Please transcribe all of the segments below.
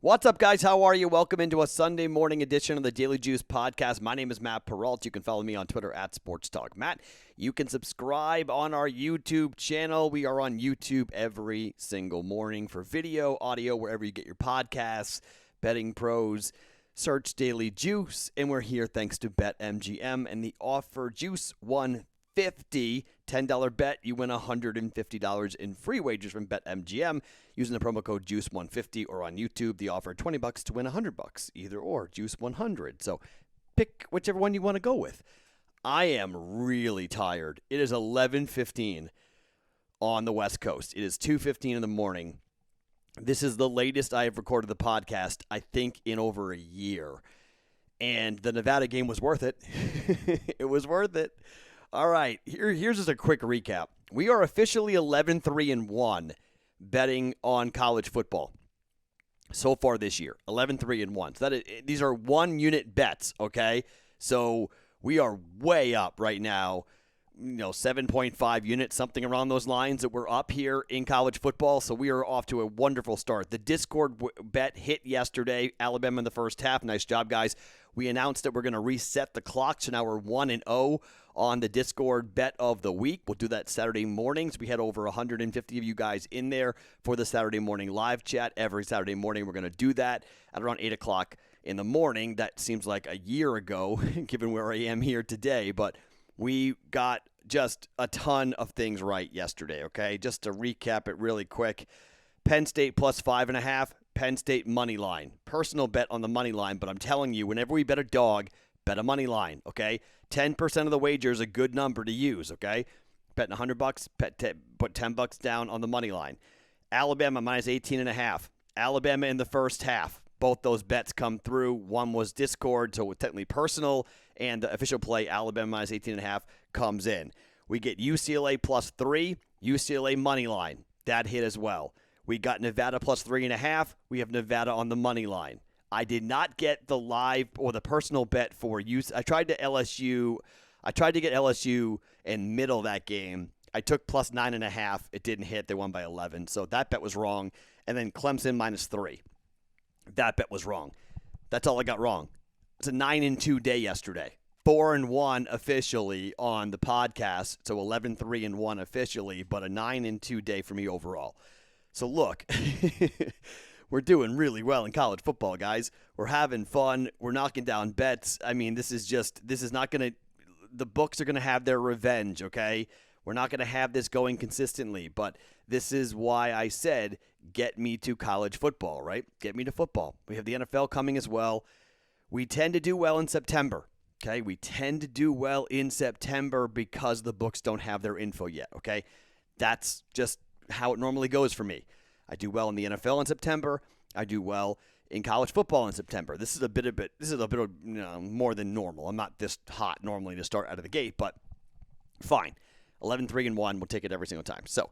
What's up, guys? How are you? Welcome into a Sunday morning edition of the Daily Juice podcast. My name is Matt Perrault. You can follow me on Twitter at SportsTalkMatt. You can subscribe on our YouTube channel. We are on YouTube every single morning for video, audio, wherever you get your podcasts. BettingPros, search Daily Juice, and we're here thanks to BetMGM and the offer Juice 150. $10 bet, you win $150 in free wagers from BetMGM using the promo code Juice150, or on YouTube, the offer $20 to win $100, either or, Juice 100. So pick whichever one you want to go with. I am really tired. It is 11:15 on the West Coast. It is 2:15 in the morning. This is the latest I have recorded the podcast, I think, in over a year. And the Nevada game was worth it. It was worth it. All right, here's just a quick recap. We are officially 11-3-1 betting on college football so far this year. 11-3-1. So these are one-unit bets, okay? So we are way up right now, 7.5 units, something around those lines that we're up here in college football. So we are off to a wonderful start. The Discord bet hit yesterday, Alabama in the first half. Nice job, guys. We announced that we're going to reset the clock, so now we're 1-0 on the Discord bet of the week. We'll do that Saturday mornings. We had over 150 of you guys in there for the Saturday morning live chat. Every Saturday morning, we're going to do that at around 8 o'clock in the morning. That seems like a year ago, given where I am here today, but we got just a ton of things right yesterday, okay? Just to recap it really quick, Penn State plus 5.5, Penn State money line. Personal bet on the money line, but I'm telling you, whenever we bet a dog, bet a money line, okay? 10% of the wager is a good number to use, okay? Betting $100, put $10 down on the money line. Alabama minus 18.5. Alabama in the first half. Both those bets come through. One was Discord, so technically personal, and the official play, Alabama minus 18.5, comes in. We get UCLA plus 3, UCLA money line. That hit as well. We got Nevada plus 3.5. We have Nevada on the money line. I did not get the live or the personal bet for UC. I tried to get LSU in middle of that game. I took plus 9.5. It didn't hit. They won by 11. So that bet was wrong. And then Clemson minus 3. That bet was wrong. That's all I got wrong. It's a 9-2 day yesterday. 4-1 officially on the podcast. So 11-3-1 officially, but a 9-2 day for me overall. So look, we're doing really well in college football, guys. We're having fun. We're knocking down bets. I mean, this is not going to, the books are going to have their revenge, okay? We're not going to have this going consistently, but this is why I said, get me to college football, right? Get me to football. We have the NFL coming as well. We tend to do well in September, okay? We tend to do well in September because the books don't have their info yet, okay? That's just how it normally goes for me. I do well in the NFL in September. I do well in college football in September. This is a bit of more than normal. I'm not this hot normally to start out of the gate, but fine. 11-3-1. We'll take it every single time. So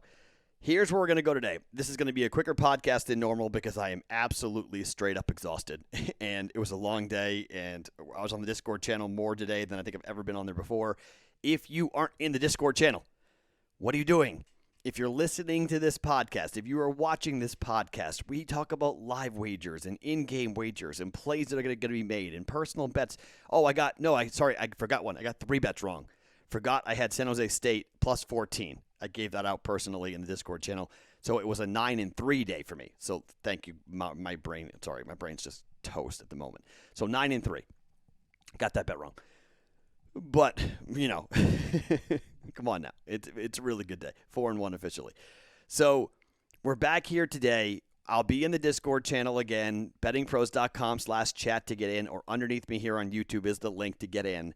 here's where we're going to go today. This is going to be a quicker podcast than normal because I am absolutely straight up exhausted. And it was a long day, and I was on the Discord channel more today than I think I've ever been on there before. If you aren't in the Discord channel, what are you doing? If you're listening to this podcast, if you are watching this podcast, we talk about live wagers and in-game wagers and plays that are going to be made and personal bets. Oh, I forgot one. I got 3 bets wrong. Forgot I had San Jose State plus 14. I gave that out personally in the Discord channel. So it was a 9-3 day for me. So thank you. My brain's just toast at the moment. So 9-3. Got that bet wrong. But, come on now. It's a really good day. 4-1 officially. So we're back here today. I'll be in the Discord channel again, bettingpros.com/chat to get in, or underneath me here on YouTube is the link to get in.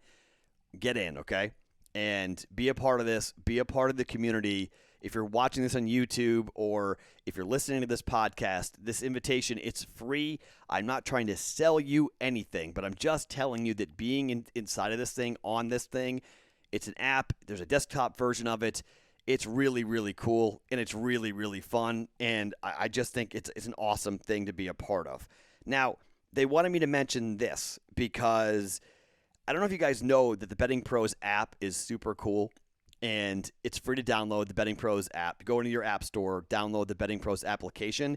Get in, okay? And be a part of this. Be a part of the community. If you're watching this on YouTube or if you're listening to this podcast, this invitation, it's free. I'm not trying to sell you anything, but I'm just telling you that being inside of this thing, on this thing, it's an app. There's a desktop version of it. It's really, really cool, and it's really, really fun, and I just think it's an awesome thing to be a part of. Now, they wanted me to mention this because I don't know if you guys know that the BettingPros app is super cool. And it's free to download the BettingPros app. Go into your app store, download the BettingPros application.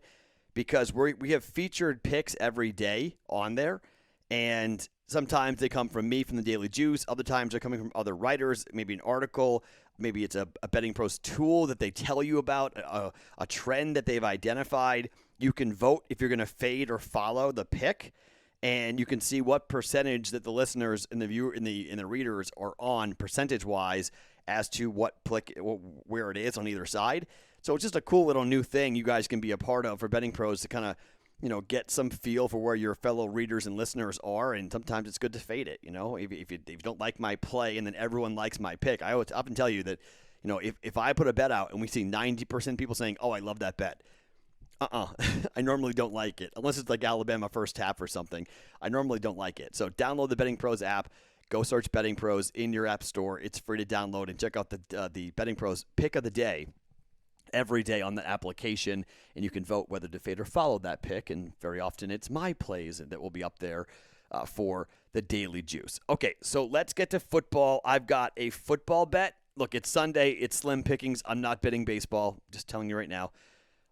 because we have featured picks every day on there, and sometimes they come from me from the Daily Juice. Other times they're coming from other writers, maybe an article, maybe it's a BettingPros tool that they tell you about, a trend that they've identified. You can vote if you're going to fade or follow the pick, and you can see what percentage that the listeners and the viewer and the readers are on percentage-wise as to where it is on either side. So it's just a cool little new thing you guys can be a part of for BettingPros to kind of, get some feel for where your fellow readers and listeners are, and sometimes it's good to fade it. If you don't like my play and then everyone likes my pick, I always often tell you that, if I put a bet out and we see 90% people saying, "Oh, I love that bet," I normally don't like it, unless it's like Alabama first half or something. I normally don't like it. So download the BettingPros app. Go search BettingPros in your app store. It's free to download, and check out the BettingPros pick of the day every day on the application, and you can vote whether to fade or follow that pick, and very often it's my plays that will be up there for the Daily Juice. Okay, so let's get to football. I've got a football bet. Look, it's Sunday. It's slim pickings. I'm not betting baseball. Just telling you right now.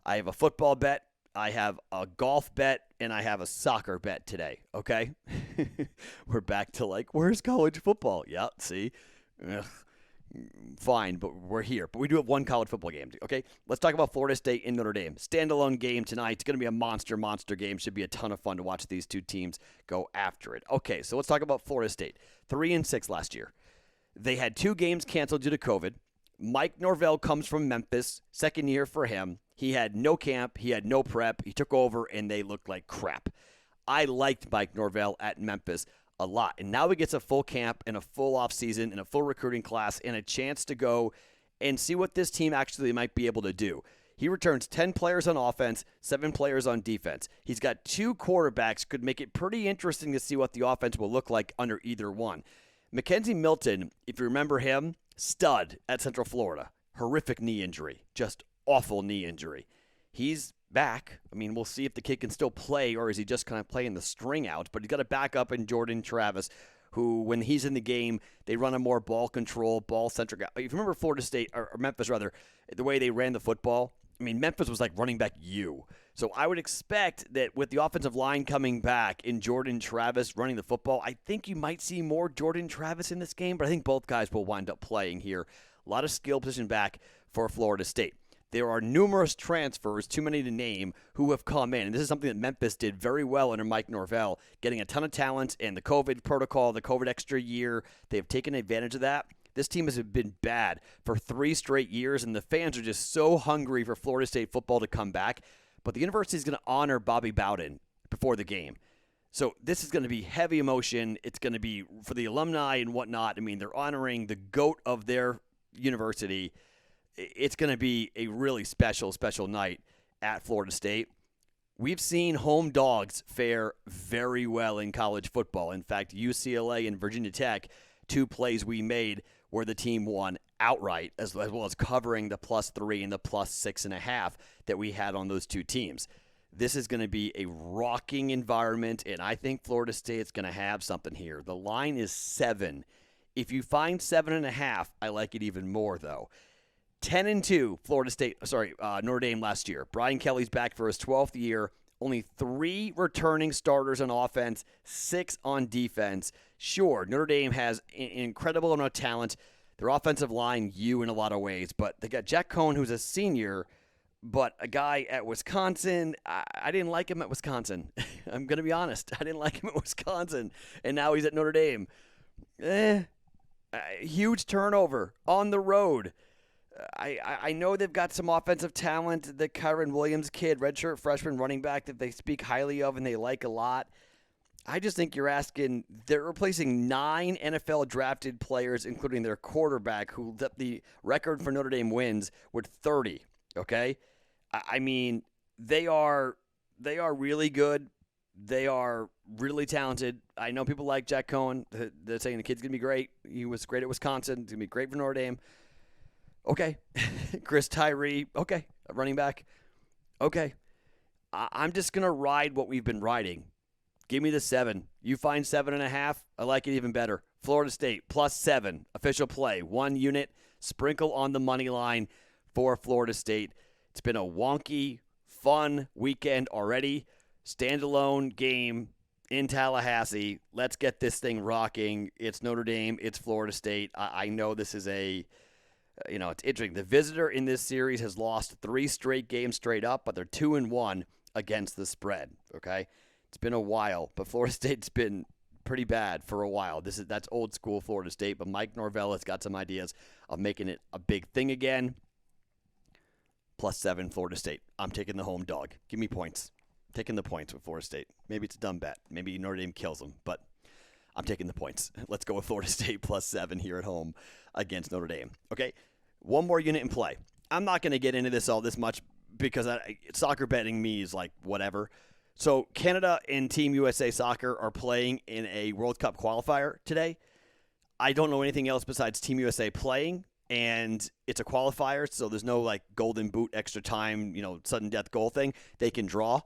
I have a football bet, I have a golf bet, and I have a soccer bet today, okay? We're back to where's college football? Yeah, see? Ugh. Fine, but we're here. But we do have one college football game, okay? Let's talk about Florida State and Notre Dame. Standalone game tonight. It's going to be a monster game. Should be a ton of fun to watch these two teams go after it. Okay, so let's talk about Florida State. 3-6 last year. They had 2 games canceled due to COVID. Mike Norvell comes from Memphis, second year for him. He had no camp. He had no prep. He took over, and they looked like crap. I liked Mike Norvell at Memphis a lot. And now he gets a full camp and a full offseason and a full recruiting class and a chance to go and see what this team actually might be able to do. He returns 10 players on offense, 7 players on defense. He's got 2 quarterbacks. Could make it pretty interesting to see what the offense will look like under either one. Mackenzie Milton, if you remember him, stud at Central Florida. Horrific knee injury. Just awful knee injury. He's back. I mean, we'll see if the kid can still play, or is he just kind of playing the string out. But he's got a backup in Jordan Travis, who, when he's in the game, they run a more ball control, ball-centric. If you remember Florida State, or Memphis rather, the way they ran the football, I mean, Memphis was like running back U. So I would expect that with the offensive line coming back and Jordan Travis running the football, I think you might see more Jordan Travis in this game, but I think both guys will wind up playing here. A lot of skill position back for Florida State. There are numerous transfers, too many to name, who have come in. And this is something that Memphis did very well under Mike Norvell, getting a ton of talent and the COVID protocol, the COVID extra year. They have taken advantage of that. This team has been bad for 3 straight years, and the fans are just so hungry for Florida State football to come back. But the university is going to honor Bobby Bowden before the game. So this is going to be heavy emotion. It's going to be for the alumni and whatnot. I mean, they're honoring the GOAT of their university. It's going to be a really special night at Florida State. We've seen home dogs fare very well in college football. In fact, UCLA and Virginia Tech, 2 plays we made where the team won outright, as well as covering the +3 and the +6.5 that we had on those 2 teams. This is going to be a rocking environment, and I think Florida State's going to have something here. The line is 7. If you find 7.5, I like it even more, though. 10-2, Notre Dame last year. Brian Kelly's back for his 12th year. Only 3 returning starters on offense, 6 on defense. Sure, Notre Dame has an incredible amount of talent. Their offensive line, in a lot of ways. But they got Jack Cohn, who's a senior, but a guy at Wisconsin. I didn't like him at Wisconsin. I'm going to be honest. I didn't like him at Wisconsin. And now he's at Notre Dame. Huge turnover on the road. I know they've got some offensive talent. The Kyron Williams kid, redshirt freshman running back that they speak highly of and they like a lot. I just think they're replacing 9 NFL drafted players, including their quarterback, who set the record for Notre Dame wins with 30, okay? I mean, they are really good. They are really talented. I know people like Jack Cohen. They're saying the kid's going to be great. He was great at Wisconsin. He's going to be great for Notre Dame. Okay. Chris Tyree. Okay. Running back. Okay. I'm just going to ride what we've been riding. Give me the 7. You find 7.5. I like it even better. Florida State +7. Official play. 1 unit. Sprinkle on the money line for Florida State. It's been a wonky fun weekend already. Standalone game in Tallahassee. Let's get this thing rocking. It's Notre Dame. It's Florida State. I know this is it's interesting. The visitor in this series has lost 3 straight games straight up, but they're 2-1 against the spread. Okay, it's been a while, but Florida State's been pretty bad for a while. That's old school Florida State, but Mike Norvell has got some ideas of making it a big thing again. +7 Florida State. I'm taking the home dog. Give me points. Taking the points with Florida State. Maybe it's a dumb bet. Maybe Notre Dame kills them, but I'm taking the points. Let's go with Florida State +7 here at home against Notre Dame. Okay, one more unit in play. I'm not going to get into this all this much because soccer betting me is like whatever. So Canada and Team USA Soccer are playing in a World Cup qualifier today. I don't know anything else besides Team USA playing, and it's a qualifier, so there's no like golden boot, extra time, sudden death goal thing. They can draw.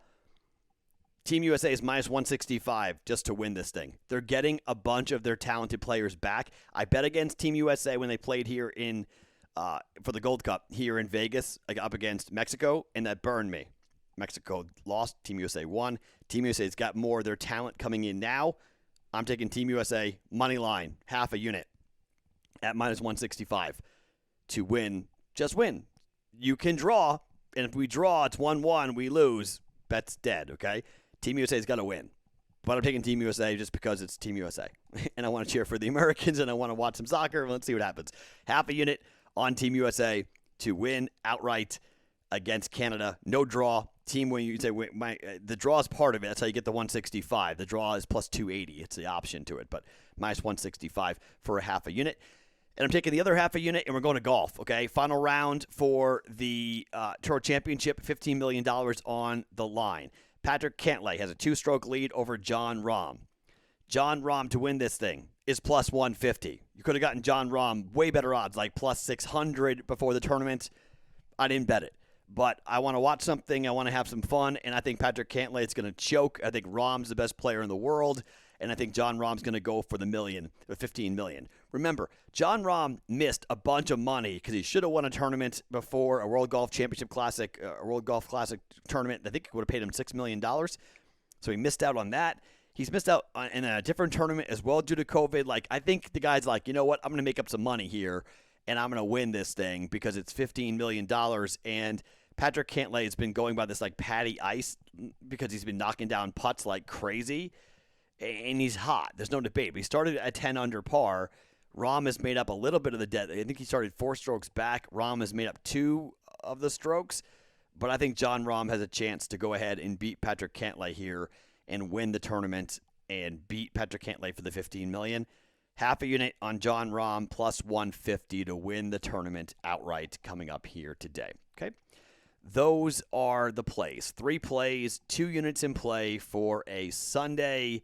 Team USA is -165 just to win this thing. They're getting a bunch of their talented players back. I bet against Team USA when they played here for the Gold Cup here in Vegas up against Mexico, and that burned me. Mexico lost. Team USA won. Team USA's got more of their talent coming in now. I'm taking Team USA money line, half a unit at -165 to win. Just win. You can draw, and if we draw, it's 1-1, we lose. Bet's dead, okay? Team USA's got to win. But I'm taking Team USA just because it's Team USA. And I want to cheer for the Americans, and I want to watch some soccer. Let's see what happens. Half a unit on Team USA to win outright against Canada. No draw. Team win. You say the draw is part of it. That's how you get the 165. The draw is +280. It's the option to it, but -165 for a half a unit. And I'm taking the other half a unit, and we're going to golf, okay? Final round for the Tour Championship, $15 million on the line. Patrick Cantlay has a 2-stroke lead over Jon Rahm. Jon Rahm to win this thing is +150. You could have gotten Jon Rahm way better odds, like +600 before the tournament. I didn't bet it. But I want to watch something. I want to have some fun, and I think Patrick Cantlay is going to choke. I think Rahm's the best player in the world, and I think Jon Rahm's going to go for the $15 million. Remember, Jon Rahm missed a bunch of money because he should have won a tournament before a World Golf Championship Classic, a World Golf Classic tournament. I think it would have paid him $6 million. So he missed out on that. He's missed out in a different tournament as well due to COVID. I think the guy's like, you know what? I'm going to make up some money here, and I'm going to win this thing because it's $15 million. And Patrick Cantlay has been going by this patty ice because he's been knocking down putts like crazy. And he's hot. There's no debate. But he started at 10 under par. Rahm has made up a little bit of the debt. I think he started 4 strokes back. Rahm has made up 2 of the strokes. But I think Jon Rahm has a chance to go ahead and beat Patrick Cantlay here and win the tournament and beat Patrick Cantlay for the $15 million. Half a unit on Jon Rahm +150 to win the tournament outright coming up here today. Okay? Those are the plays. 3 plays, 2 units in play for a Sunday.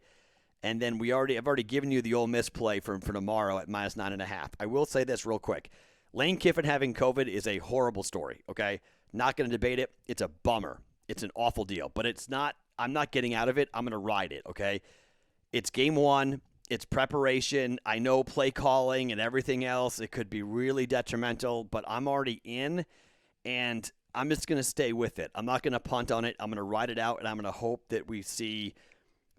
And then I've already given you the Ole Miss play for tomorrow at -9.5. I will say this real quick. Lane Kiffin having COVID is a horrible story, okay? Not going to debate it. It's a bummer. It's an awful deal. But I'm not getting out of it. I'm going to ride it, okay? It's game 1. It's preparation. I know play calling and everything else. It could be really detrimental, but I'm already in, and I'm just going to stay with it. I'm not going to punt on it. I'm going to ride it out, and I'm going to hope that we see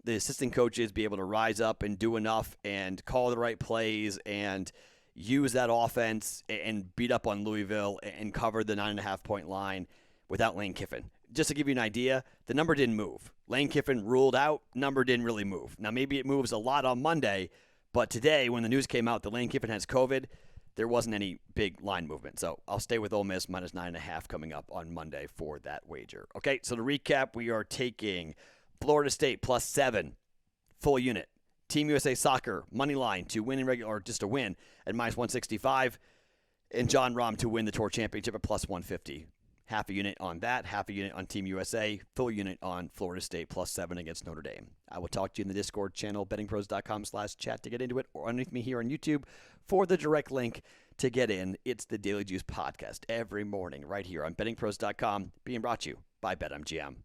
the assistant coaches be able to rise up and do enough and call the right plays and use that offense and beat up on Louisville and cover the 9.5-point line without Lane Kiffin. Just to give you an idea, the number didn't move. Lane Kiffin ruled out, number didn't really move. Now, maybe it moves a lot on Monday, but today when the news came out that Lane Kiffin has COVID, there wasn't any big line movement. So I'll stay with Ole Miss -9.5 coming up on Monday for that wager. Okay, so to recap, we are taking Florida State +7, full unit. Team USA Soccer, money line to win in regular, or just to win at -165. And Jon Rahm to win the Tour Championship at +150. Half a unit on that, half a unit on Team USA, full unit on Florida State +7 against Notre Dame. I will talk to you in the Discord channel, bettingpros.com/chat to get into it, or underneath me here on YouTube for the direct link to get in. It's the Daily Juice podcast every morning right here on bettingpros.com, being brought to you by BetMGM.